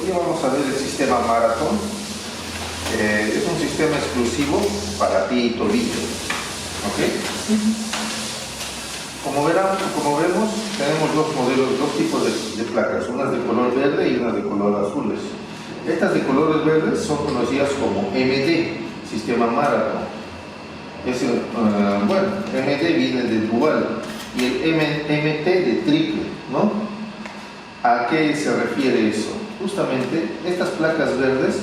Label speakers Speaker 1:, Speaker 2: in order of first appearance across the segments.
Speaker 1: día vamos a ver el sistema Marathon. Es un sistema exclusivo para pie y tobillo. ¿Ok? Como vemos, tenemos dos tipos de placas, unas de color verde y unas de color azules. Estas de colores verdes son conocidas como MD, sistema Marathon. Bueno, MD viene de dual y el MT de triple, ¿no? ¿A qué se refiere eso? Justamente estas placas verdes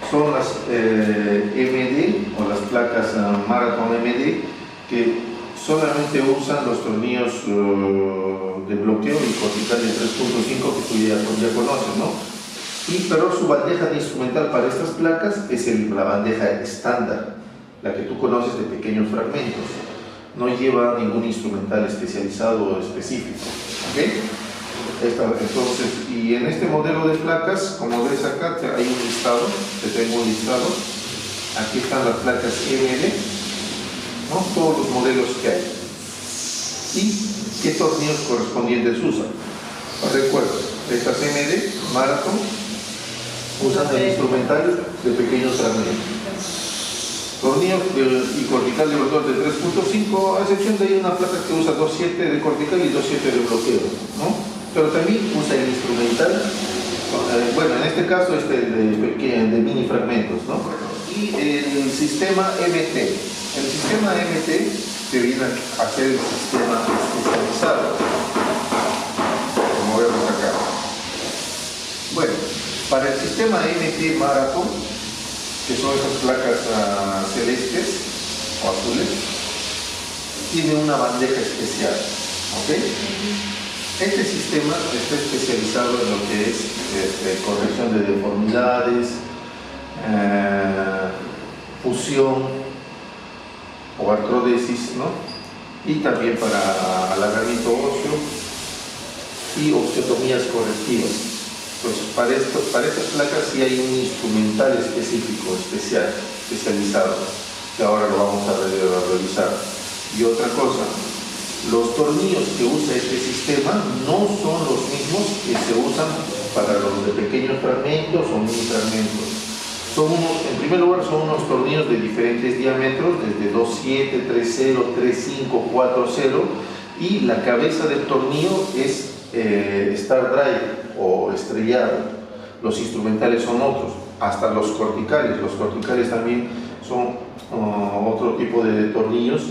Speaker 1: son las MD o las placas Marathon MD que solamente usan los tornillos de bloqueo y cortical de 3.5 que tú ya conoces, ¿no? Pero su bandeja de instrumental para estas placas es la bandeja estándar, la que tú conoces de pequeños fragmentos. No lleva ningún instrumental especializado o específico. ¿Okay? Entonces, y en este modelo de placas, como ves acá, hay un listado, te tengo un listado. Aquí están las placas MD, ¿no? Todos los modelos que hay. ¿Y qué tornillos correspondientes usan? Recuerda, estas MD, Marathon, usan el instrumental de pequeños fragmentos. Tornillos y cortical de bloqueo de 3.5, a excepción de ahí una placa que usa 2.7 de cortical y 2.7 de bloqueo, ¿no? Pero también usa el instrumental, bueno, en este caso de mini fragmentos, ¿no? Y el sistema MT. El sistema MT se viene a hacer el sistema especializado, como vemos acá. Bueno, para el sistema MT Marathon, que son esas placas celestes o azules, tiene una bandeja especial, ¿ok? Este sistema está especializado en lo que es corrección de deformidades, fusión o artrodesis, ¿no? Y también para alargamiento óseo y osteotomías correctivas. Pues para estas placas sí hay un instrumental específico, especializado, que ahora lo vamos a revisar. Y otra cosa, los tornillos que usa este sistema no son los mismos que se usan para los de pequeños fragmentos o mini fragmentos. En primer lugar, son unos tornillos de diferentes diámetros, desde 2.7, 3.0, 3.5, 4.0, y la cabeza del tornillo es Star Drive o estrellado. Los instrumentales son otros, hasta los corticales. Los corticales también son otro tipo de tornillos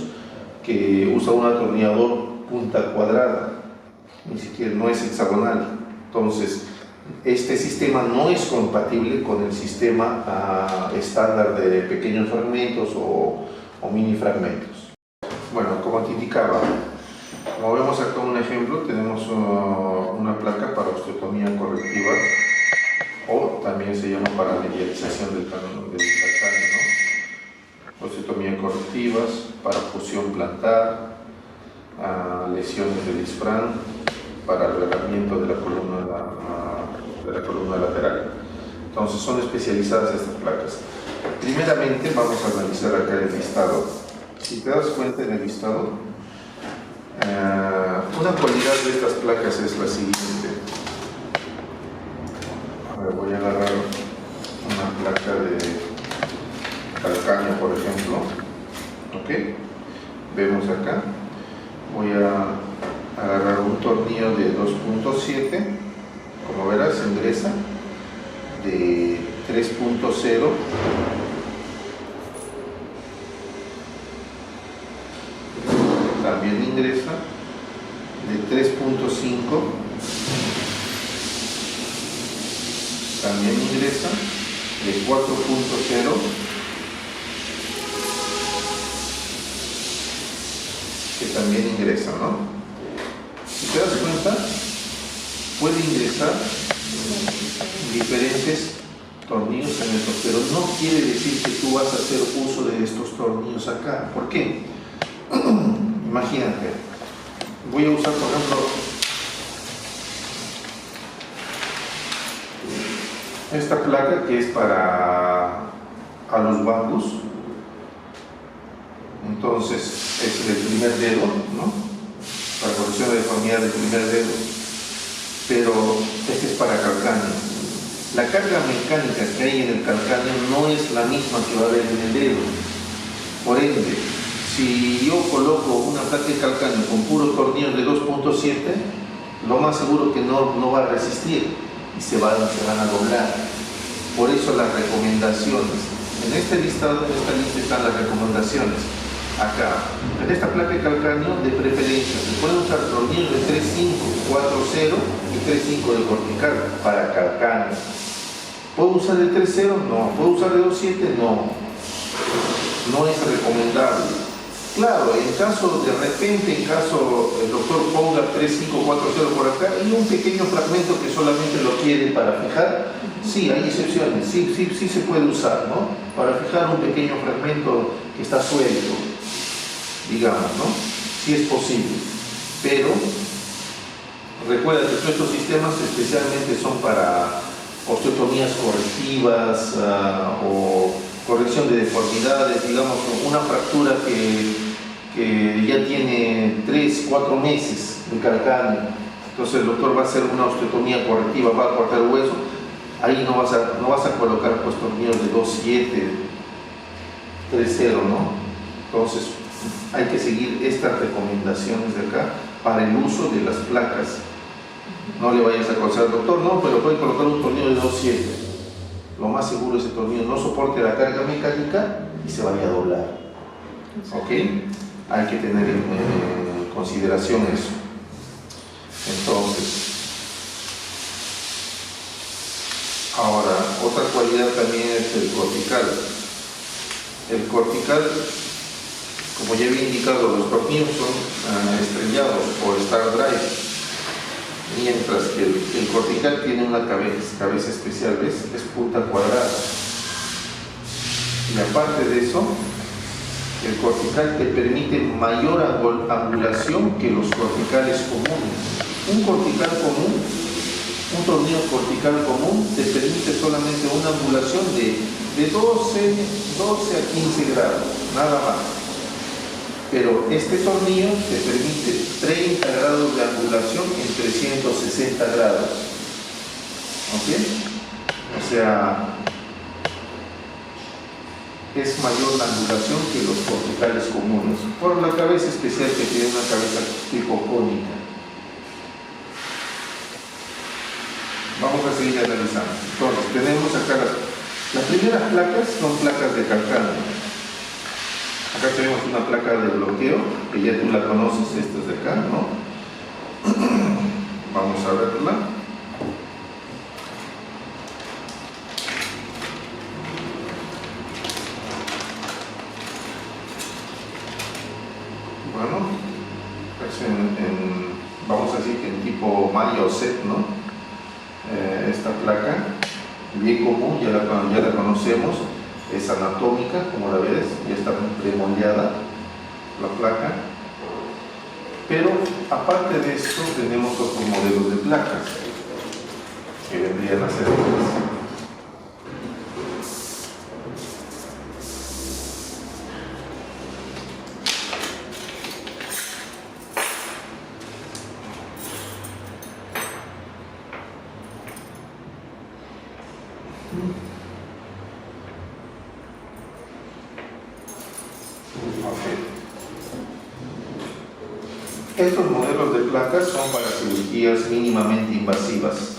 Speaker 1: que usa un atornillador punta cuadrada, ni siquiera no es hexagonal. Entonces, este sistema no es compatible con el sistema estándar de pequeños fragmentos o mini fragmentos. Bueno, como te indicaba, como vemos acá un ejemplo, tenemos una placa para osteotomía correctiva, o también se llama para medialización del cráneo, ¿no? Osteotomía correctivas, para fusión plantar, lesiones de disfrán, para alargamiento de la columna lateral. Entonces son especializadas estas placas. Primeramente vamos a analizar acá el listado. Si te das cuenta en el listado, una cualidad de estas placas es la siguiente. Ahora voy a agarrar una placa de calcaño, por ejemplo. ¿Ok? Vemos acá. Voy a agarrar un tornillo de 2.7, como verás, ingresa de 3.0. También ingresa de 3.5, también ingresa de 4.0, que también ingresa, ¿no? Si te das cuenta, puede ingresar diferentes tornillos en esto, pero no quiere decir que tú vas a hacer uso de estos tornillos acá. ¿Por qué? Imagínate, voy a usar, por ejemplo, esta placa que es para a los bambús. Entonces, es el primer dedo, ¿no? Para corrección de deformidad del primer dedo. Pero este es para calcáneo. la carga mecánica que hay en el calcáneo no es la misma que va a haber en el dedo. Por ende, si yo coloco una placa de calcáneo con puros tornillos de 2.7, lo más seguro que no va a resistir y se van a doblar. Por eso las recomendaciones. En este listado, en esta lista están las recomendaciones. Acá, en esta placa de calcáneo, de preferencia, se pueden usar tornillos de 3.5, 4.0 y 3.5 de cortical para calcáneo. ¿Puedo usar el 3.0? No. ¿Puedo usar el 2.7? No. No es recomendable. Claro, en caso de repente, en caso el doctor ponga 3.5, 4.0 por acá y un pequeño fragmento que solamente lo quiere para fijar, sí, hay excepciones, sí se puede usar, ¿no? Para fijar un pequeño fragmento que está suelto, digamos, ¿no? Sí es posible, pero recuerda que todos estos sistemas especialmente son para osteotomías correctivas o corrección de deformidades, digamos, una fractura que ya tiene 3-4 meses de calcáneo. Entonces el doctor va a hacer una osteotomía correctiva, va a cortar el hueso, ahí no vas a colocar pues tornillos de 2.7, 3.0, ¿no? Entonces hay que seguir estas recomendaciones de acá para el uso de las placas. No le vayas a aconsejar al doctor, no, pero puede colocar un tornillo de 2.7. Lo más seguro es que ese tornillo no soporte la carga mecánica y se vaya a doblar. ¿Ok? Hay que tener en consideración eso. Entonces, ahora, otra cualidad también es el cortical. El cortical, como ya había indicado, los tornillos son estrellados o star drive. Mientras que el cortical tiene una cabeza especial, ¿ves? Es punta cuadrada. Y aparte de eso, el cortical te permite mayor angulación que los corticales comunes. Un cortical común, un tornillo cortical común, te permite solamente una angulación de 12 a 15 grados, nada más. Pero este tornillo te permite 30 grados de angulación en 360 grados. ¿Ok? O sea, es mayor la angulación que los corticales comunes, por la cabeza especial que tiene una cabeza tipo cónica. Vamos a seguir analizando. Entonces, tenemos acá las primeras placas, son placas de calcáneo. Acá tenemos una placa de bloqueo, que ya tú la conoces, esta es de acá, ¿no? Vamos a verla. Bueno, vamos a decir que en tipo malla o set, ¿no? Esta placa, bien común, ya la conocemos. Es anatómica, como la ves, ya está premoldeada la placa. Pero aparte de esto, tenemos otros modelos de placas que vendrían a ser estas. Estos modelos de placas son para cirugías mínimamente invasivas.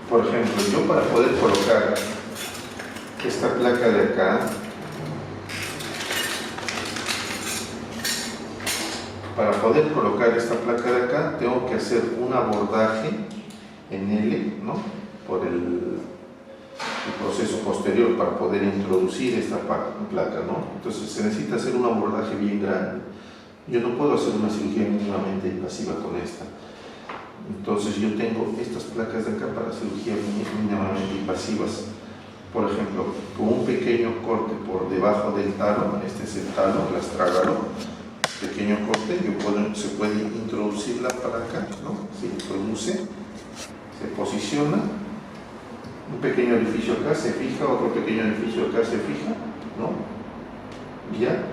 Speaker 1: Por ejemplo, yo para poder colocar esta placa de acá, tengo que hacer un abordaje en L, ¿no? Por el proceso posterior para poder introducir esta placa, ¿no? Entonces se necesita hacer un abordaje bien grande. Yo no puedo hacer una cirugía mínimamente invasiva con esta. Entonces yo tengo estas placas de acá para cirugías mínimamente invasivas. Por ejemplo, con un pequeño corte por debajo del talo, este es el talo, el astrágalo, pequeño corte, se puede introducir la placa, ¿no? Se introduce, se posiciona, un pequeño orificio acá se fija, otro pequeño orificio acá se fija, ¿no? Y ya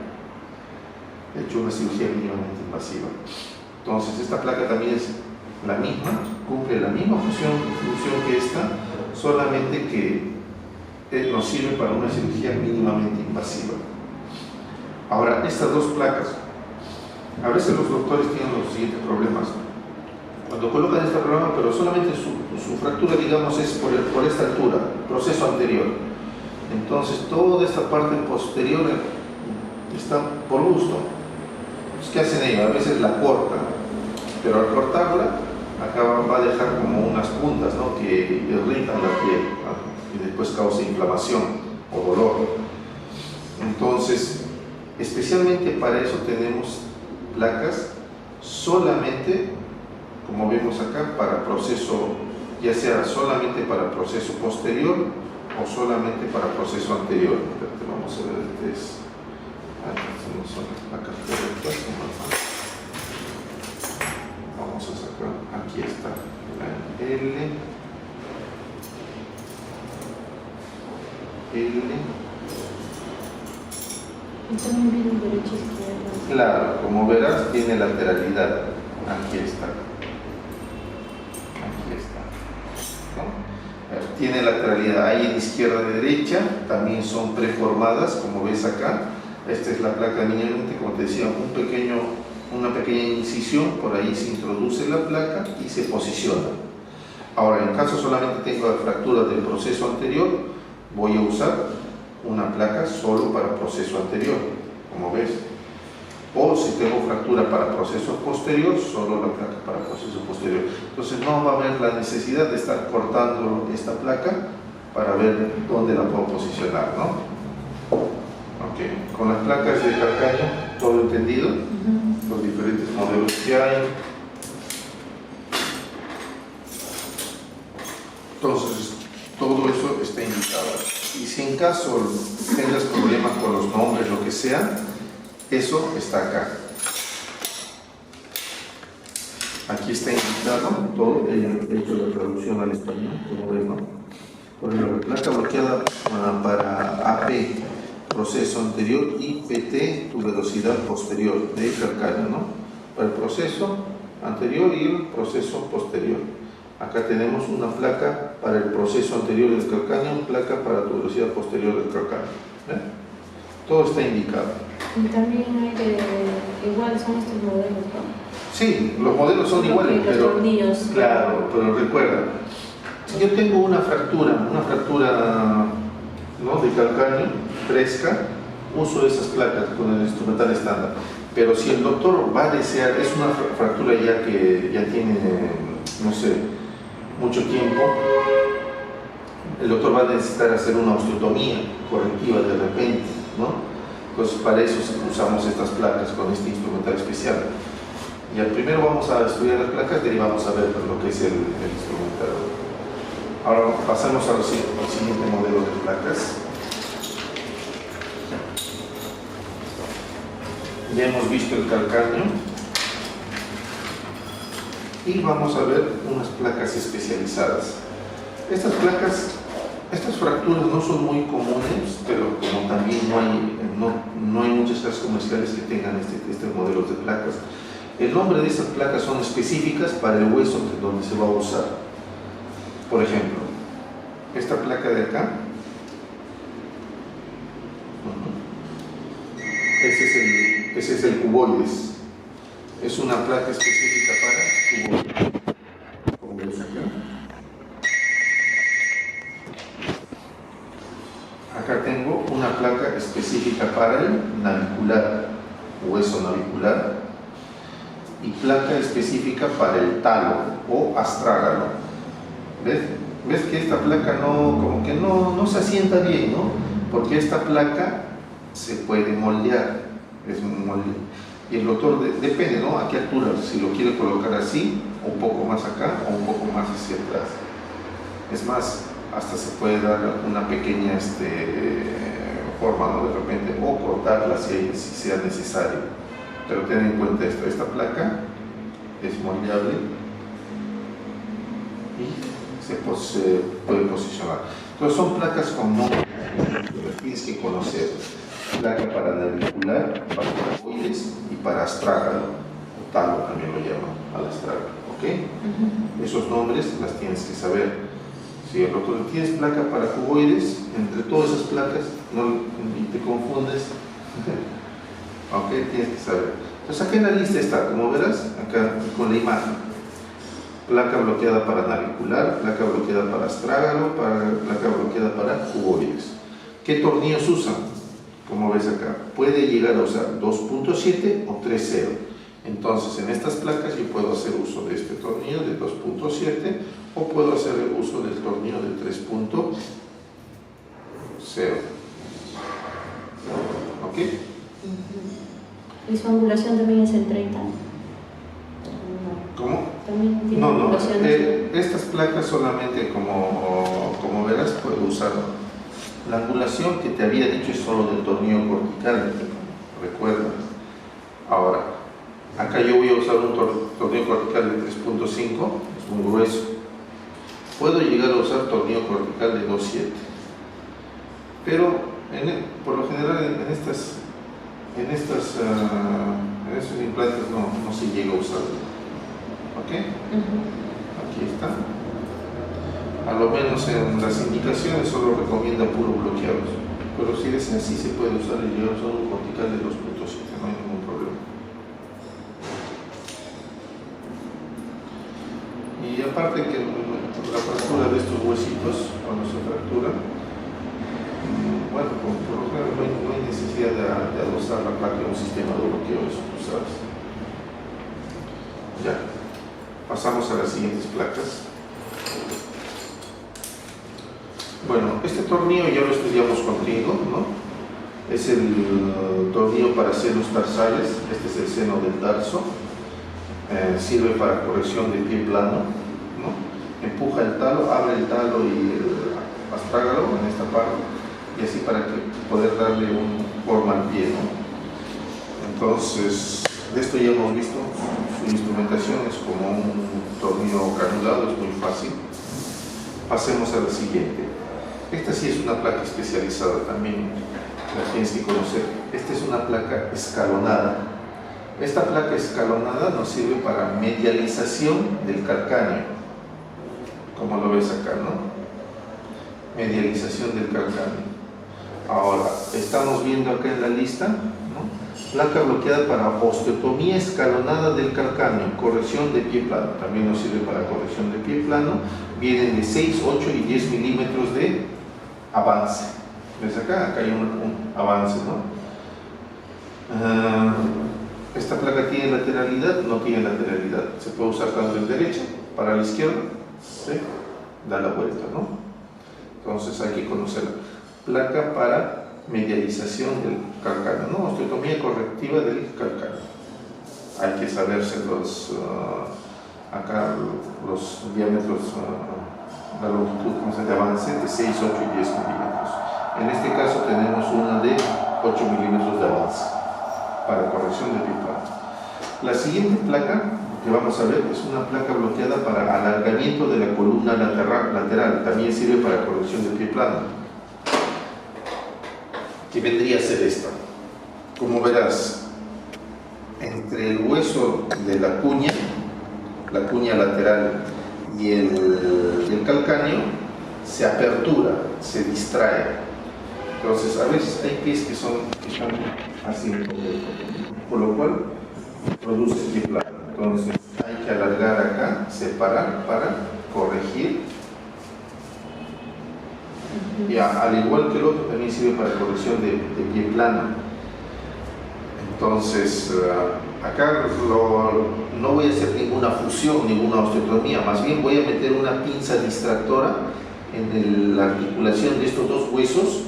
Speaker 1: he hecho una cirugía mínimamente invasiva. Entonces esta placa también es la misma, cumple la misma función que esta, solamente que nos sirve para una cirugía mínimamente invasiva. Ahora, estas dos placas, a veces los doctores tienen los siguientes problemas. Cuando colocan este programa, pero solamente su fractura, digamos, es por esta altura, proceso anterior. Entonces, toda esta parte posterior está por gusto. Pues, ¿qué hacen ellos? A veces la cortan, pero al cortarla, acá va a dejar como unas puntas, ¿no?, que irritan la piel, ¿no?, y después causa inflamación o dolor. Entonces, especialmente para eso tenemos placas solamente, como vemos acá, para proceso, ya sea solamente para proceso posterior o solamente para proceso anterior. Vamos a ver el test. No son las placas correctas. Vamos a sacar, aquí está la L.
Speaker 2: Y también viene derecha y izquierda.
Speaker 1: Claro, como verás, tiene lateralidad. Aquí está. Aquí está. ¿No? Tiene lateralidad. Ahí en izquierda y derecha también son preformadas, como ves acá. Esta es la placa mínimamente, como te decía, una pequeña incisión, por ahí se introduce la placa y se posiciona. Ahora, en caso solamente tengo la fractura del proceso anterior, voy a usar una placa solo para proceso anterior, como ves. O si tengo fractura para proceso posterior, solo la placa para proceso posterior. Entonces no va a haber la necesidad de estar cortando esta placa para ver dónde la puedo posicionar, ¿no? Ok, con las placas de calcáneo, todo entendido, los diferentes modelos que hay. Entonces, todo eso está indicado. Y si en caso tengas problemas con los nombres, lo que sea, eso está acá. Aquí está indicado todo, he hecho la traducción al español, como ves, ¿no? Por ejemplo, placa bloqueada para AP, proceso anterior, y PT, tu velocidad posterior, de calcáneo, ¿no? Para el proceso anterior y el proceso posterior. Acá tenemos una placa para el proceso anterior del calcáneo, placa para tu velocidad posterior del calcáneo. Todo está indicado.
Speaker 2: Y también hay igual son estos modelos, ¿no?
Speaker 1: Sí, los modelos son iguales, pero
Speaker 2: tornillos,
Speaker 1: claro, pero recuerda, si yo tengo una fractura, ¿no?, de calcáneo fresca, uso esas placas con el instrumental estándar. Pero si el doctor va a desear, es una fractura ya que ya tiene, no sé, mucho tiempo, el doctor va a necesitar hacer una osteotomía correctiva de repente, ¿no? Entonces para eso usamos estas placas con este instrumental especial. Y primero vamos a estudiar las placas, derivamos a ver lo que es el instrumental. Ahora pasamos al siguiente modelo de placas. Ya hemos visto el calcáneo. Y vamos a ver unas placas especializadas. Estas fracturas no son muy comunes, pero como también no hay muchas casas comerciales que tengan este modelo de placas. El nombre de estas placas son específicas para el hueso donde se va a usar. Por ejemplo, esta placa de acá, ese es el cuboides. Es una placa específica para cuboides. Como ves acá. Acá tengo una placa específica para el navicular, hueso navicular, y placa específica para el talo o astrágalo. ¿Ves que esta placa no se asienta bien, ¿no? Porque esta placa se puede moldear, y el doctor depende, ¿no?, a qué altura, si lo quiere colocar así, un poco más acá o un poco más hacia atrás. Es más, hasta se puede dar una pequeña forma, ¿no?, de repente, o cortarla si sea necesario. Pero ten en cuenta esto, esta placa es moldeable y se puede posicionar. Entonces son placas con nombres que tienes que conocer. Placa para navicular, para cuboides y para astrágalo, o talo también lo llaman al astrágalo, ¿ok? Esos nombres las tienes que saber. Si el otro tienes placa para cuboides, entre todas esas placas y te confundes, ok, tienes que saber. Entonces acá en la lista está, como verás, acá con la imagen: placa bloqueada para navicular, placa bloqueada para astrágalo, placa bloqueada para cuboides. ¿Qué tornillos usan? Como ves acá, puede llegar a usar 2.7 o 3.0. Entonces en estas placas yo puedo hacer uso de este tornillo de 2.7 o puedo hacer uso del tornillo de 3.0. ¿Ok?
Speaker 2: ¿Y su angulación también es el 30?
Speaker 1: ¿Cómo?
Speaker 2: También tiene
Speaker 1: No,
Speaker 2: angulación.
Speaker 1: estas placas solamente, como verás, puedo usar. La angulación que te había dicho es solo del tornillo cortical, recuerda. Ahora, acá yo voy a usar un tornillo cortical de 3.5, es muy grueso. Puedo llegar a usar tornillo cortical de 2.7, pero por lo general en estos implantes no se llega a usar. ¿Ok? Aquí está. A lo menos en las indicaciones solo recomienda puro bloqueados, pero si deseas sí se puede usar y llegar a usar un cortical de 2.7, no hay ningún problema. Y aparte que la fractura de estos huesitos, cuando se fractura, bueno, por lo general no hay necesidad de adosar la placa en un sistema de bloqueo, eso tú sabes. Ya, pasamos a las siguientes placas. Bueno, este tornillo ya lo estudiamos contigo, ¿no? Es el tornillo para senos tarsales. Este es el seno del tarso. Sirve para corrección de pie plano, ¿no? Empuja el talo, abre el talo y el astrágalo en esta parte, y así para poder darle una forma al pie, ¿no? Entonces, de esto ya hemos visto. Su instrumentación es como un tornillo granulado, es muy fácil. Pasemos a la siguiente. Esta sí es una placa especializada, también la tienes que conocer. Esta es una placa escalonada. Esta placa escalonada nos sirve para medialización del calcáneo, como lo ves acá, ¿no? Medialización del calcáneo. Ahora, estamos viendo acá en la lista, ¿no? Placa bloqueada para osteotomía escalonada del calcáneo, corrección de pie plano. También nos sirve para corrección de pie plano. Vienen de 6, 8 y 10 milímetros de avance. ¿Ves acá? Acá hay un avance, ¿no? Esta placa tiene lateralidad, no tiene lateralidad. Se puede usar tanto en derecha, para la izquierda, ¿sí? Da la vuelta, ¿no? Entonces hay que conocerla. Placa para medialización del calcáneo, ¿no? Osteotomía correctiva del calcáneo. Hay que saberse acá los diámetros, la longitud de avance de 6, 8 y 10 milímetros. En este caso tenemos una de 8 milímetros de avance para corrección de pie plano. La siguiente placa que vamos a ver es una placa bloqueada para alargamiento de la columna lateral. También sirve para corrección de pie plano. ¿Qué vendría a ser esta? Como verás, entre el hueso de la cuña lateral y el calcáneo, se apertura, se distrae. Entonces, a veces hay pies que están así, por lo cual produce pie plano. Entonces, hay que alargar acá, separar para corregir. Y al igual que el otro, también sirve para corrección de pie plano. Entonces, acá no voy a hacer ninguna fusión, ninguna osteotomía, más bien voy a meter una pinza distractora en la articulación de estos dos huesos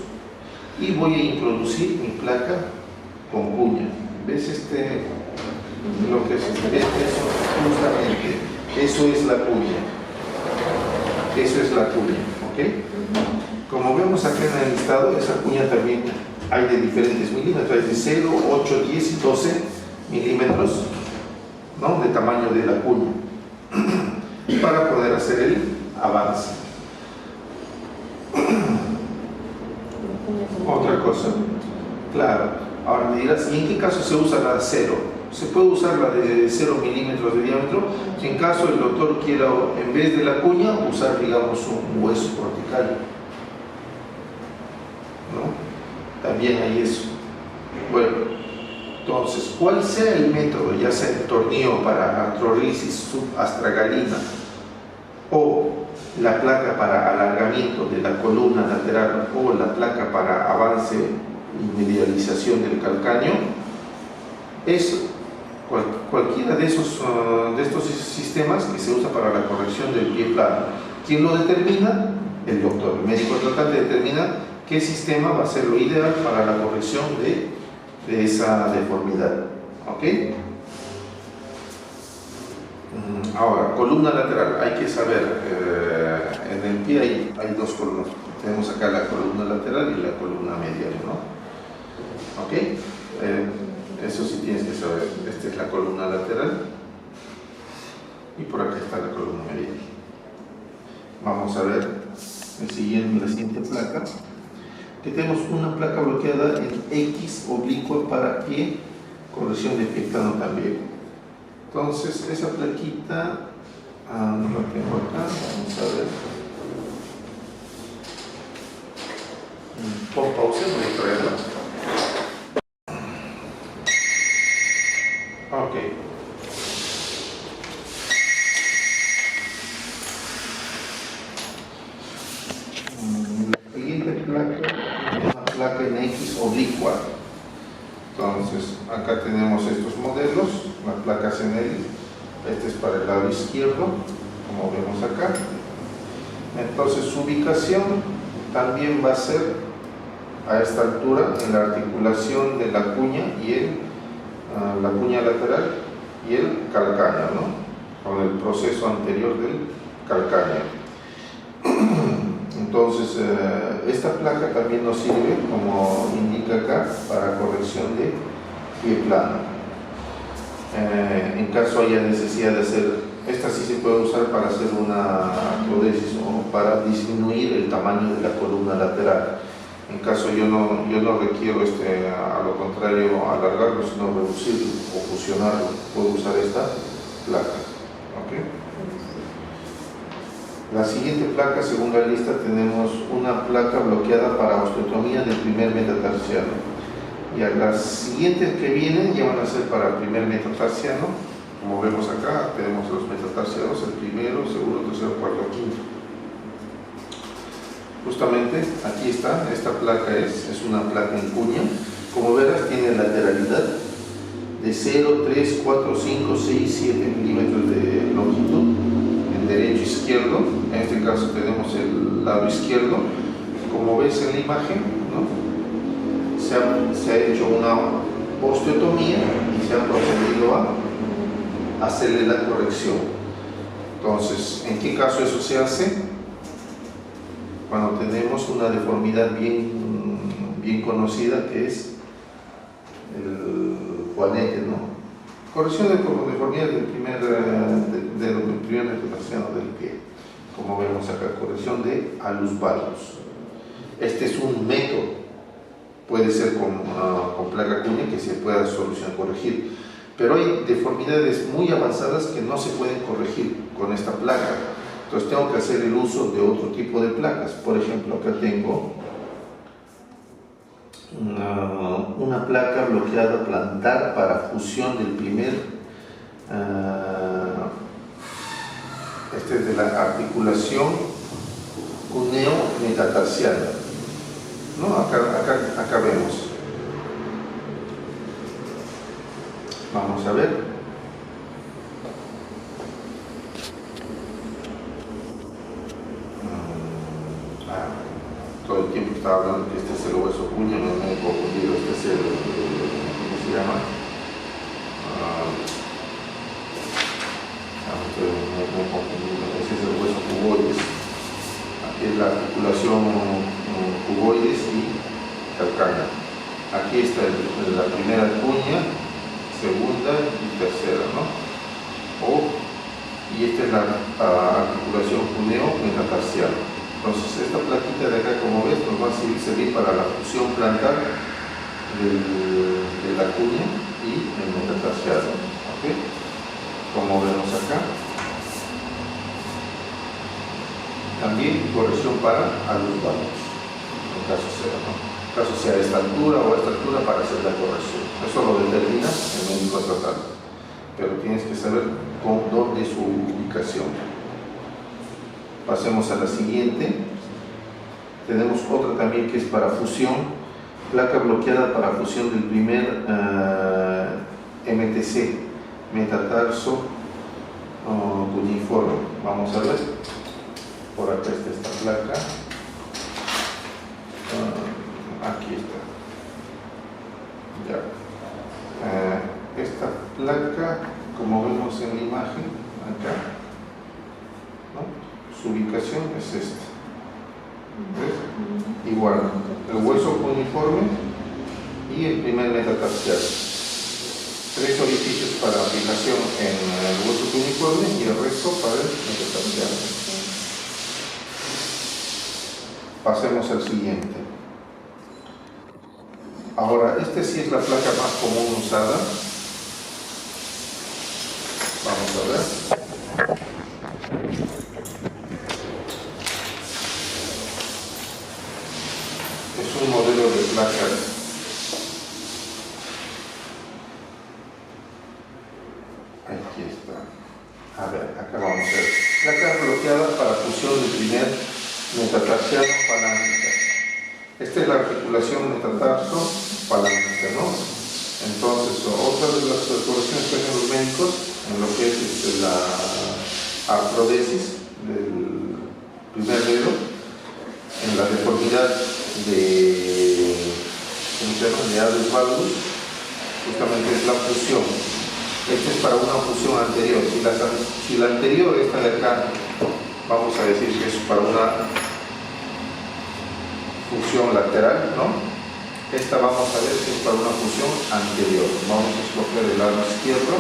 Speaker 1: y voy a introducir mi placa con cuña. ¿Ves lo que es eso? Justamente, eso es la cuña. Eso es la cuña, ¿ok? Como vemos acá en el listado, esa cuña también hay de diferentes milímetros, hay de 0, 8, 10 y 12 milímetros, ¿no? De tamaño de la cuña, para poder hacer el avance. Otra cosa, claro, ahora me dirás, ¿y en qué caso se usa la 0? se puede usar la de 0 milímetros de diámetro, si en caso el doctor quiera, en vez de la cuña, usar, digamos, un hueso cortical, ¿no? También hay eso. Bueno, entonces, ¿cuál sea el método, ya sea el tornillo para artrolisis subastragalina o la placa para alargamiento de la columna lateral o la placa para avance y medialización del calcáneo, es cualquiera de estos sistemas que se usa para la corrección del pie plano? ¿Quién lo determina? El doctor. El médico tratante determina qué sistema va a ser lo ideal para la corrección de esa deformidad. ¿Ok? Ahora, columna lateral. Hay que saber, en el pie hay dos columnas. Tenemos acá la columna lateral y la columna medial, ¿no? ¿Ok? Eso sí tienes que saber. Esta es la columna lateral y por acá está la columna medial. Vamos a ver la siguiente placa. Que tenemos una placa bloqueada en X oblicua para pie, corrección de pie plano también. Entonces, esa plaquita, no la tengo acá, vamos a ver. Pon pausa, voy a traerla. Ok. La siguiente placa es una placa en X oblicua. Entonces, acá tenemos estos modelos, las placas en L. Este es para el lado izquierdo, como vemos acá. Entonces, su ubicación también va a ser a esta altura en la articulación de la cuña y la cuña lateral y el calcáneo, ¿no? Con el proceso anterior del calcáneo. Entonces, esta placa también nos sirve, como indica acá, para corrección de pie plano. En caso haya necesidad de hacer, esta sí se puede usar para hacer una artrodesis o para disminuir el tamaño de la columna lateral. En caso yo no requiero, a lo contrario, alargarlo, sino reducirlo o fusionarlo, puedo usar esta placa. ¿Okay? La siguiente placa, según la lista, tenemos una placa bloqueada para osteotomía del primer metatarsiano. Y a las siguientes que vienen ya van a ser para el primer metatarsiano. Como vemos acá, tenemos los metatarsianos, el primero, segundo, tercero, cuarto, quinto. Justamente aquí está, esta placa es una placa en cuña. Como verás, tiene lateralidad de 0, 3, 4, 5, 6, 7 milímetros de longitud. Derecho izquierdo, en este caso tenemos el lado izquierdo. Como ves en la imagen, ¿no? se ha hecho una osteotomía y se ha procedido a hacerle la corrección. Entonces, ¿en qué caso eso se hace? Cuando tenemos una deformidad bien conocida, que es el juanete, ¿no? Corrección de deformidad del primer metatarsiano del pie. Como vemos acá, corrección de alus valgus. Este es un método. Puede ser con placa cuña que se pueda corregir. Pero hay deformidades muy avanzadas que no se pueden corregir con esta placa. Entonces tengo que hacer el uso de otro tipo de placas. Por ejemplo, acá tengo una placa bloqueada plantar para fusión del primer, este es de la articulación cuneo-metatarsiana, ¿no? Acá vemos. Vamos a ver. Todo el tiempo estaba hablando que este es el hueso cuña, no me he confundido, este es el, ¿cómo se llama? Me he confundido, este es el hueso cuboides. Aquí es la articulación cuboides y calcánea. Aquí está la primera cuña, segunda y tercera, ¿no? Y esta es la articulación cuneo-metatarsiana. Entonces, esta plaquita de acá, como ves, nos va a servir para la fusión plantar de la cuña y y el metatarsiano. ¿Okay? Como vemos acá. También corrección para los vanos, en caso sea, ¿no? En caso sea a esta altura o a esta altura para hacer la corrección. Eso lo determina el médico tratante, pero tienes que saber dónde es su ubicación. Pasemos a la siguiente. Tenemos otra también que es para fusión, placa bloqueada para fusión del primer MTC, metatarso cuneiforme. Vamos a ver. Por acá está esta placa. Aquí está. Ya. Esta placa, como vemos en la imagen, acá, ¿no? Su ubicación es esta. ¿Ves? Igual, el hueso cuneiforme y el primer metatarsial. 3 orificios para aplicación en el hueso cuneiforme y el resto para el metatarsial. Pasemos al siguiente. Ahora, esta sí es la placa más común usada. Vamos a ver. Es un modelo de placas. Aquí está. A ver, acá vamos a ver. Placa bloqueada para fusión del primer metatarsiano falángica. Esta es la articulación metatarso falángica, ¿no? Entonces, otra de las correcciones que hacen los médicos en lo que es la artrodesis del primer dedo, en la deformidad de Aves valgus, justamente es la fusión. Esta es para una fusión anterior. Si la anterior, esta de acá, vamos a decir que es para una fusión lateral, ¿no? Esta vamos a ver que es para una fusión anterior. Vamos a escoger el lado izquierdo,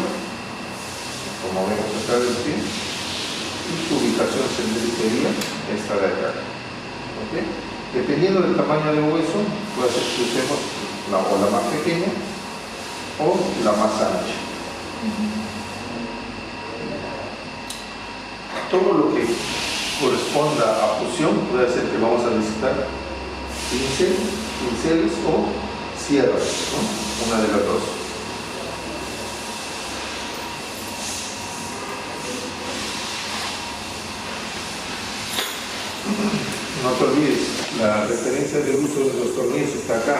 Speaker 1: como vemos acá del pie, y su ubicación sería esta de acá. ¿Okay? Dependiendo del tamaño del hueso, puede ser que usemos la más pequeña o la más ancha. Todo lo que corresponda a fusión puede ser que vamos a necesitar pinceles o sierras, ¿no? Una de las dos. No te olvides, la referencia del uso de los tornillos está acá.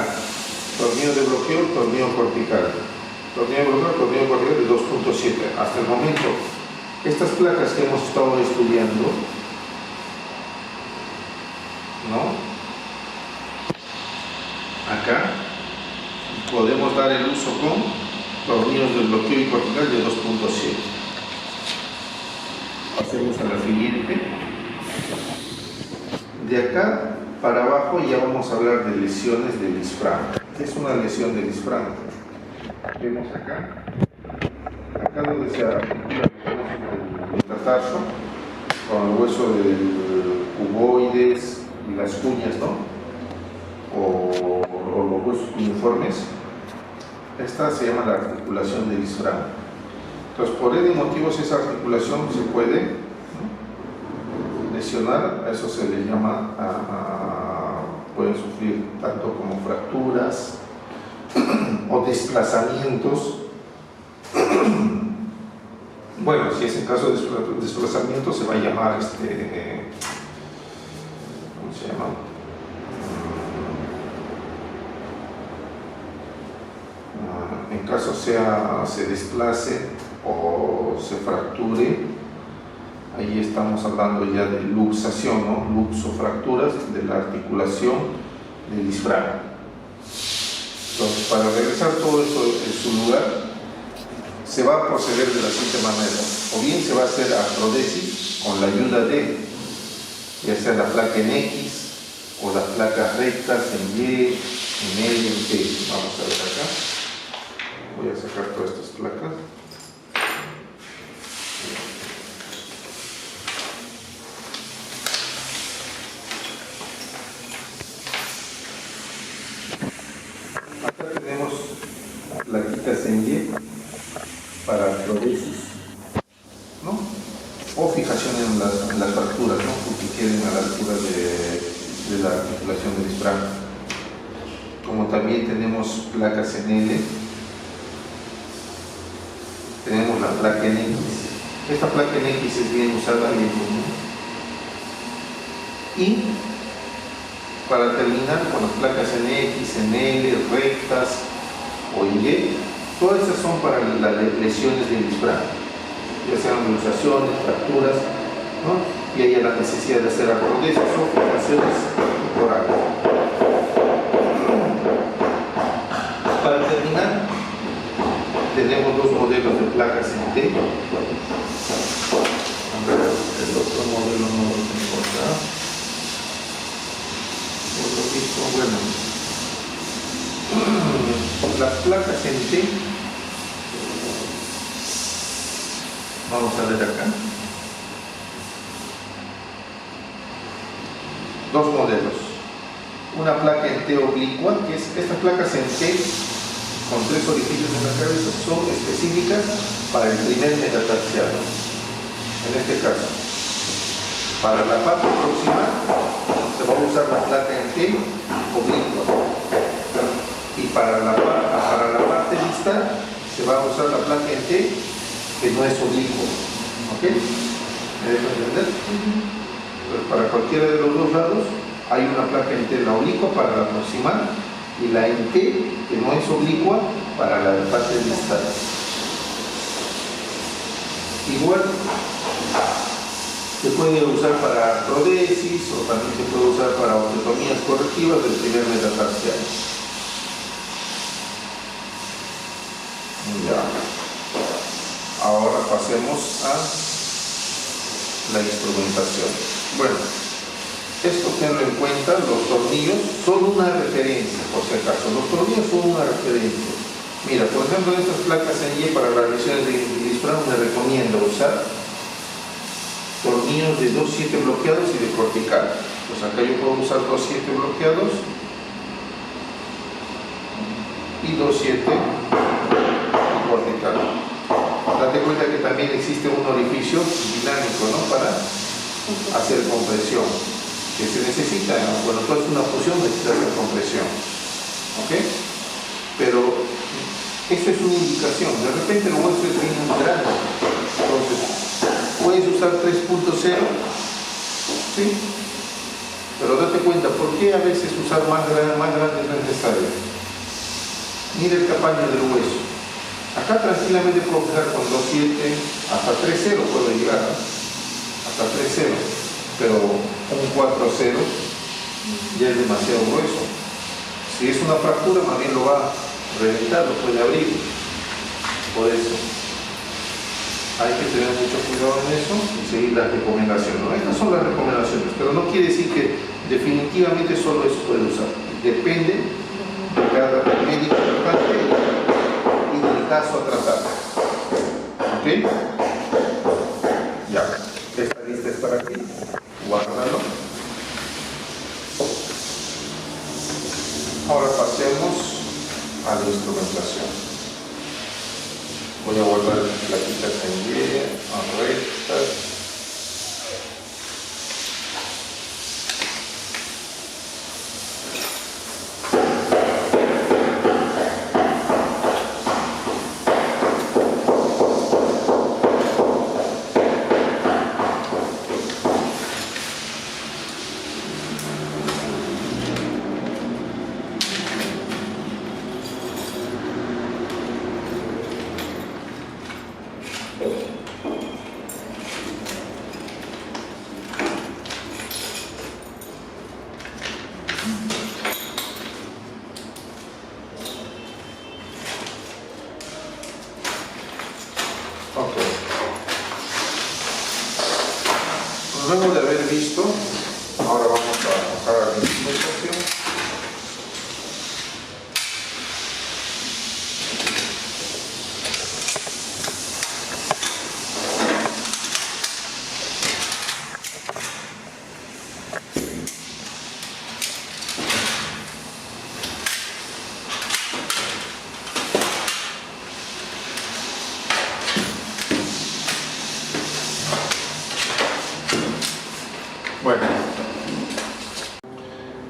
Speaker 1: Tornillo de bloqueo, tornillo cortical. Tornillo de bloqueo, tornillo cortical de 2.7. Hasta el momento, estas placas que hemos estado estudiando, ¿no? Acá podemos dar el uso con tornillos de bloqueo y cortical de 2.7. Pasemos a la siguiente. De acá para abajo ya vamos a hablar de lesiones del isfrán. ¿Qué es una lesión del isfrán? Vemos acá donde se articula el metatarso con el hueso del cuboides y las cuñas, ¿no? O los huesos cuneiformes. Esta se llama la articulación del isfrán. Entonces, por N motivos esa articulación se puede lesionar. A eso se le llama, pueden sufrir tanto como fracturas o desplazamientos. Bueno, si es en caso de desplazamiento se va a llamar ¿cómo se llama? En caso se desplace o se fracture, ahí estamos hablando ya de luxación, ¿no? Luxofracturas de la articulación del isfrán. Entonces, para regresar todo eso en su lugar, se va a proceder de la siguiente manera. O bien se va a hacer artrodesis con la ayuda de, ya sea la placa en X o las placas rectas en Y, en L, en T. Vamos a ver acá. Voy a sacar todas estas placas. Acá tenemos plaquitas en Y fijación en las fracturas, ¿no? Porque queden a la altura de la articulación del isfrán. Como también tenemos placas en L, tenemos la placa en X. Esta placa en X es bien usada y bien común. Y para terminar con las placas en X, en L, rectas o en Y, todas estas son para las lesiones del isfrán, ya sean luxaciones, fracturas, ¿no? Y haya la necesidad de hacer artrodesis o fijaciones corporales. Para terminar, tenemos dos modelos de placas en T. A ver, el otro modelo no lo tengo acá. Bueno, las placas en T, vamos a ver acá, dos modelos. Una placa en T oblicua, que es estas placas en T con tres orificios en la cabeza, son específicas para el primer metatarsial. En este caso, para la parte proximal se va a usar la placa en T oblicua, y para la parte distal se va a usar la placa en T que no es oblicua. ¿Ok? ¿Me dejo entender? Pues para cualquiera de los dos lados hay una placa en T, la oblicua para la proximal, y la en T que no es oblicua para la parte distal. Igual se puede usar para artrodesis o también se puede usar para osteotomías correctivas del primer metatarsial. Ya. Ahora pasemos a la instrumentación. Bueno, esto tenlo en cuenta, los tornillos son una referencia, por si acaso. Los tornillos son una referencia. Mira, por ejemplo, en estas placas en Y para las lesiones de isfrán me recomiendo usar tornillos de 2-7 bloqueados y de cortical. Pues acá yo puedo usar 2-7 bloqueados y 2-7 cortical. Date cuenta que también existe un orificio dinámico, ¿no? Para hacer compresión, que se necesita, ¿no? Cuando tú haces una fusión necesitas hacer compresión. ¿Ok? Pero esta es una indicación. De repente el hueso es bien grande, entonces puedes usar 3.0, ¿sí? Pero date cuenta, ¿por qué a veces usar más grande es necesario? Mira el tamaño del hueso. Acá tranquilamente puedo empezar con 2.7, hasta 3.0 puedo llegar, ¿no? Hasta 3.0, pero un 4.0 ya es demasiado grueso. Si es una fractura, más bien lo va a reventar, lo puede abrir. Por eso hay que tener mucho cuidado en eso y seguir las recomendaciones, ¿no? Estas son las recomendaciones, pero no quiere decir que definitivamente solo eso puede usar. Depende de cada médico tratante y del caso a tratar. ¿Ok? Ya. Esta lista es para aquí. Guárdalo. Ahora pasemos a la instrumentación. Voy a guardar las plaquitas en Y, a rectas. Luego de haber visto, ahora vamos a pasar a la instrumentación. Bueno,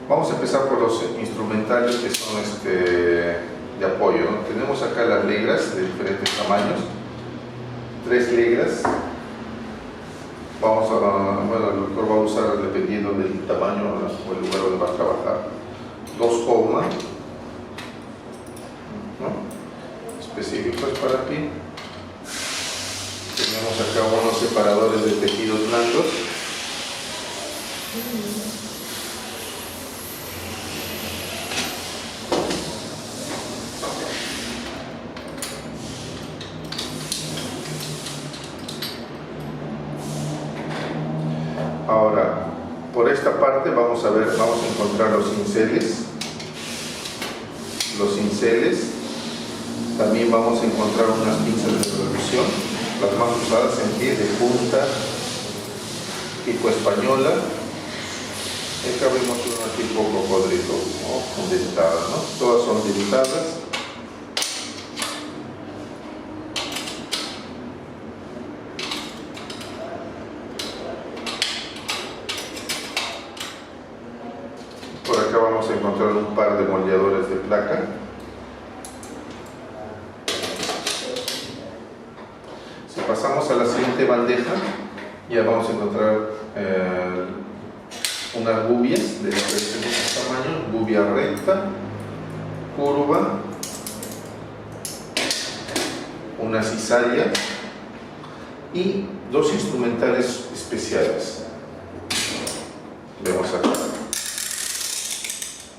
Speaker 1: vamos a empezar por los instrumentales que son de apoyo, ¿no? Tenemos acá las legras de diferentes tamaños, 3 legras. Bueno, el doctor va a usar, dependiendo del tamaño o el lugar donde va a trabajar, 2 Hoffman, ¿no? Específicos para ti. Tenemos acá unos separadores de tejidos blancos. Ahora, por esta parte vamos a encontrar los cinceles. También vamos a encontrar unas pinzas de reducción, las más usadas en pie, de punta, tipo española. Acá vemos una tipo cocodrilo, ¿no? Con dentadas, ¿no? Todas son dentadas. Por acá vamos a encontrar un par de moldeadores de placa. Si pasamos a la siguiente bandeja, ya vamos a encontrar unas gubias de diferentes tamaños: gubia recta, curva, una cizalla y 2 instrumentales especiales. Vemos acá.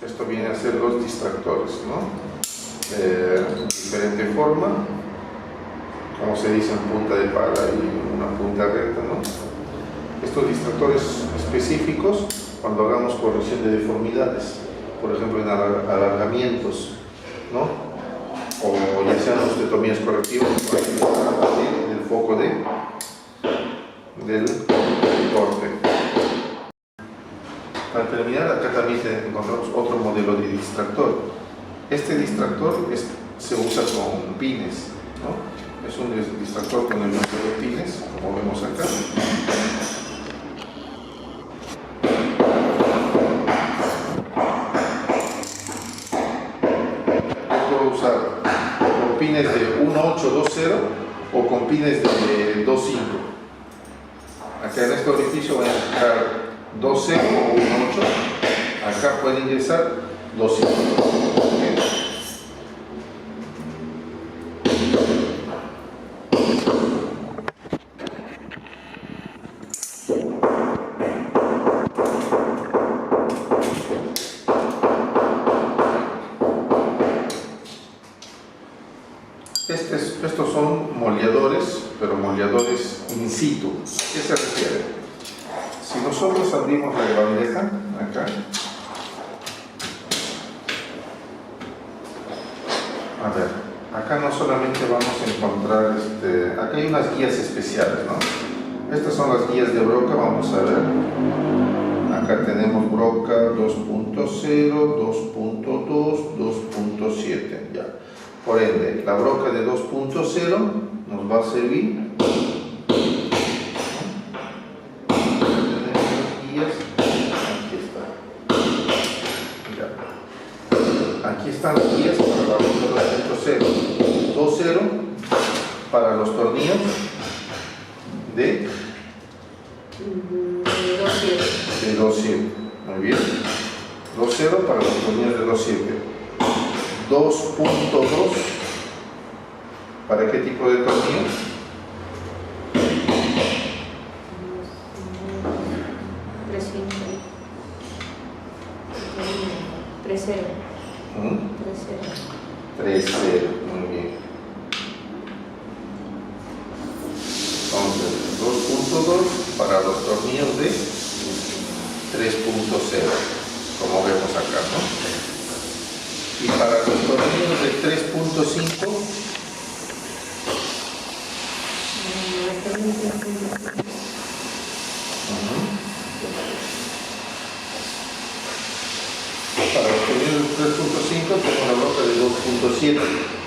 Speaker 1: Esto viene a ser los distractores, ¿no? Diferente forma, como se dice, en punta de pala y una punta recta, ¿no? Estos distractores específicos, cuando hagamos corrección de deformidades, por ejemplo en alargamientos, ¿no? O ya sean osteotomías correctivas, el foco del corte. Para terminar, acá también encontramos otro modelo de distractor. Este distractor se usa con pines, ¿no? Es un distractor con el número de pines, como vemos acá. Yo puedo usar con pines de 1.820 o con pines de 2.5. Acá en este orificio voy a entrar 2.0 o 1.8, acá puede ingresar 2.5. Estos son moldeadores, pero moldeadores in situ. ¿A qué se refiere? Si nosotros abrimos la bandeja, acá, a ver, acá no solamente vamos a encontrar, acá hay unas guías especiales, ¿no? Estas son las guías de Broca, vamos a ver. Acá tenemos Broca 2.0, 2.2, 2.7, ya. Por ende, la Broca de 2.0 nos va a servir. Aquí están las guías para la Broca 2.0, 2.0 para los tornillos de 2.7, muy bien, 2.0 para los tornillos de 2.7, 2.2 para qué tipo de tornillos, 3.0, muy bien. Entonces, 2.2 para los tornillos de 3.0, como vemos acá, ¿no? Y para los tornillos de 3.5, para los tornillos de 3.5 tengo una Broca de 2.7,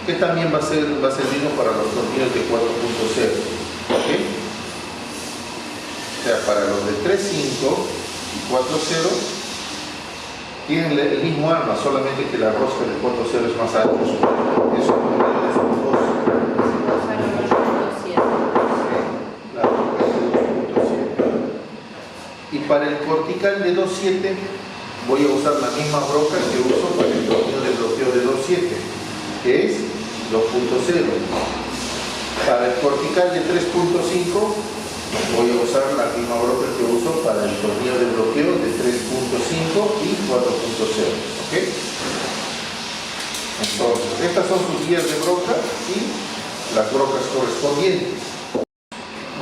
Speaker 1: que también va a ser mismo para los tornillos de 4.0, ¿ok? O sea, para los de 3.5 y 4.0 tienen el mismo arma, solamente que la rosca de 4.0 es más alta. Eso la rosca de 2.7. Y para el cortical de 2.7 voy a usar la misma broca que uso para el tornillo de bloqueo de 2.7, que es 2.0. Para el cortical de 3.5 voy a usar la misma broca que uso para el tornillo de bloqueo de 3.5 y 4.0. ¿Ok? Entonces, estas son sus guías de broca y las brocas correspondientes.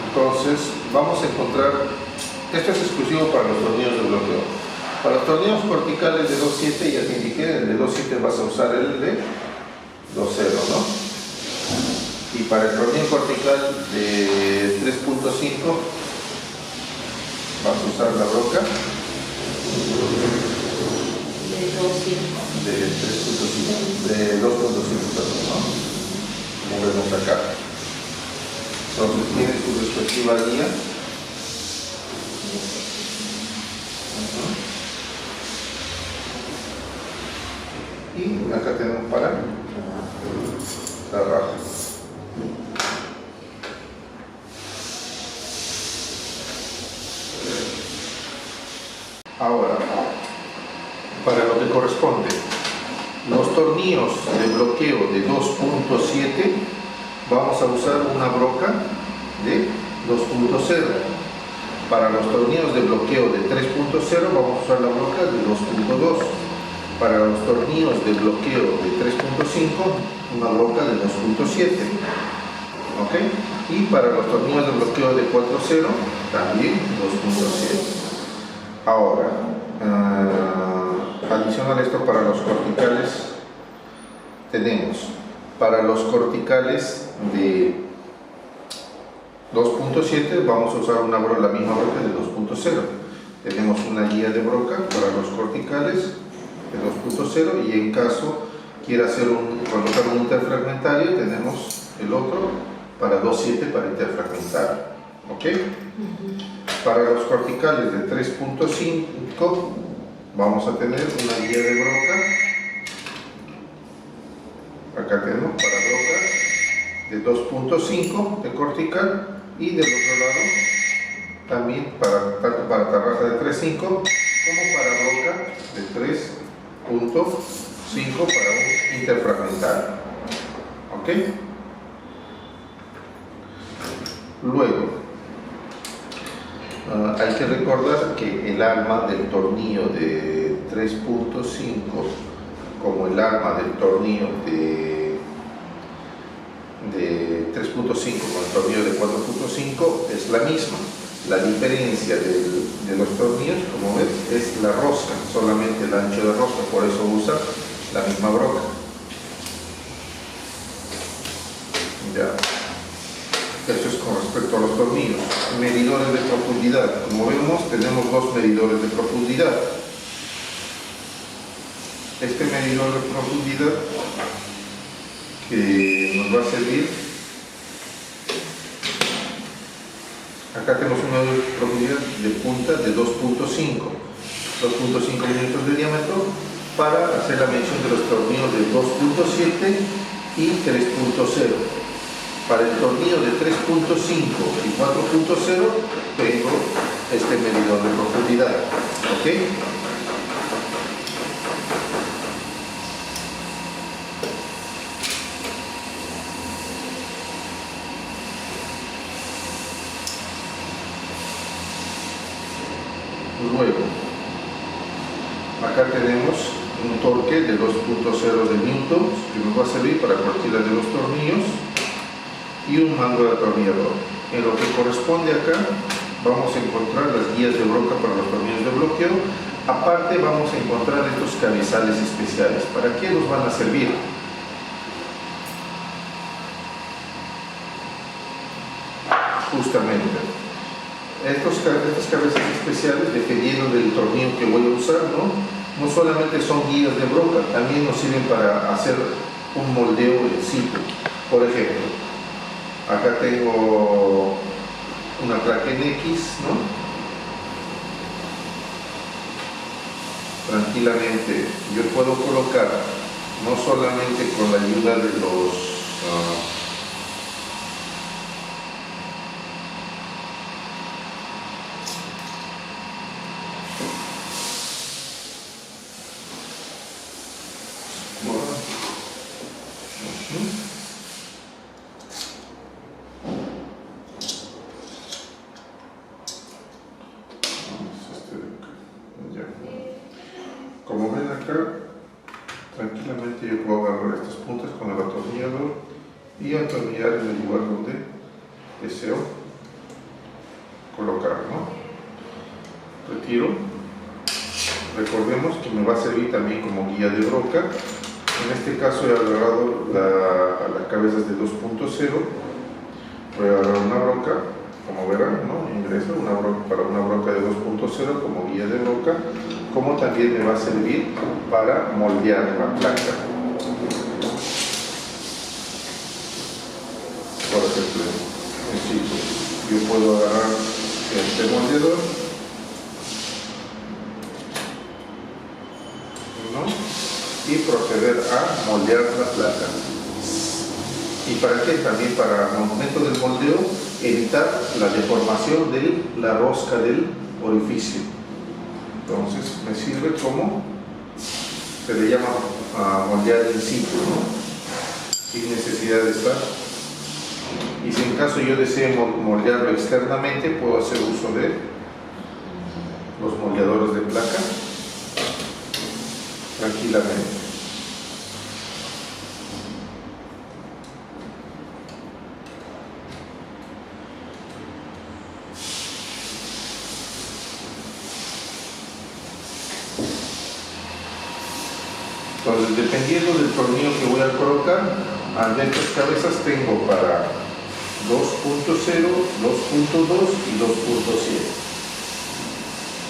Speaker 1: Entonces, vamos a encontrar, esto es exclusivo para los tornillos de bloqueo. Para los tornillos corticales de 2.7 ya te indiqué, el de 2.7 vas a usar el de 2.0, ¿no? Y para el tornillo cortical de 3.5 vas a usar la broca de 3.5, de 2.5, perdón, ¿no? Como vemos acá. Entonces tiene su respectiva guía. Y acá tenemos para la raja. Ahora, para lo que corresponde, los tornillos de bloqueo de 2.7 vamos a usar una broca de 2.0. Para los tornillos de bloqueo de 3.0 vamos a usar la broca de 2.2. Para los tornillos de bloqueo de 3.5, una broca de 2.7. ¿Ok? Y para los tornillos de bloqueo de 4.0, también 2.7. Ahora, adicional a esto, para los corticales, tenemos para los corticales de 2.7 vamos a usar la misma broca de 2.0. Tenemos una guía de broca para los corticales de 2.0 y en caso quiera colocar un interfragmentario, tenemos el otro para 2.7 para interfragmentario. ¿Ok? Para los corticales de 3.5 vamos a tener una guía de broca. Acá tenemos para broca de 2.5 de cortical y del otro lado también tanto para tarraja de 3.5 como para broca de 3.5 para un interfragmentario. ¿Ok? Luego, hay que recordar que el arma del tornillo de 3.5 como el arma del tornillo de 3.5 con el tornillo de 4.5 es la misma. La diferencia de los tornillos, como ves, es la rosca, solamente el ancho de rosca, por eso usa la misma broca. Ya. Eso es con respecto a los tornillos. Medidores de profundidad. Como vemos, tenemos dos medidores de profundidad. Este medidor de profundidad que nos va a servir. Acá tenemos un medidor de profundidad de punta de 2.5 milímetros de diámetro para hacer la medición de los tornillos de 2.7 y 3.0. Para el tornillo de 3.5 y 4.0 tengo este medidor de profundidad. ¿Ok? Luego, acá tenemos un torque de 2.0 de newtons que nos va a servir para cualquiera de los tornillos y un mango de atornillador. En lo que corresponde acá vamos a encontrar las guías de broca para los tornillos de bloqueo. Aparte vamos a encontrar estos cabezales especiales. ¿Para qué nos van a servir? Justamente estas cabezas especiales, dependiendo del tornillo que voy a usar, no solamente son guías de broca, también nos sirven para hacer un moldeo en situ. Por ejemplo, acá tengo una placa en X, tranquilamente yo puedo colocar, no solamente con la ayuda de los como ven acá, tranquilamente yo puedo agarrar estas puntas con el atornillador y atornillar en el lugar donde deseo colocar, ¿no? Retiro. Recordemos que me va a servir también como guía de broca. En este caso he agarrado las cabezas de 2.0. Voy a agarrar una broca, como verán, ¿no? Ingreso para una broca de 2.0 como guía de broca, como también me va a servir para moldear la placa. Por ejemplo, yo puedo agarrar este moldeador, ¿no? Y proceder a moldear la placa. ¿Y para qué? También para el momento del moldeo evitar la deformación de la rosca del orificio. Entonces me sirve como se le llama moldear in situ, ¿no? Sin necesidad de estar. Y si en caso yo desee moldearlo externamente, puedo hacer uso de los moldeadores de placa tranquilamente. Entonces, dependiendo del tornillo que voy a colocar, de estas cabezas tengo para 2.0, 2.2 y 2.7.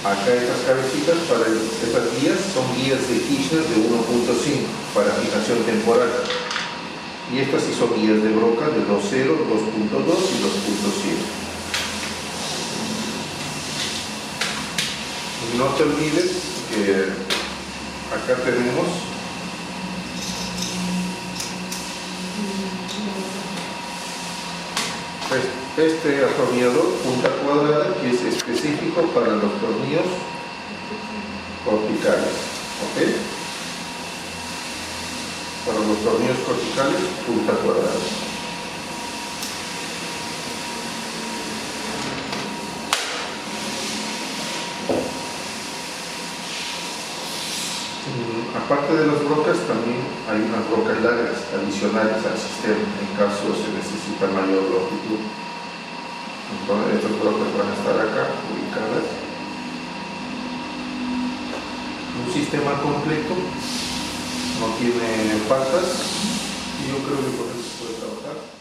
Speaker 1: Acá estas cabecitas para estas guías son guías de Kirchner de 1.5 para fijación temporal. Y estas sí son guías de broca de 2.0, 2.2 y 2.7. No te olvides que acá tenemos este atornillador punta cuadrada, que es específico para los tornillos corticales, ¿ok? Para los tornillos corticales, punta cuadrada. Aparte de las brocas, también hay unas brocas largas adicionales al sistema en caso se necesita mayor longitud. Entonces, estas brocas van a estar acá ubicadas. Un sistema completo, no tiene faltas y yo creo que con eso se puede trabajar.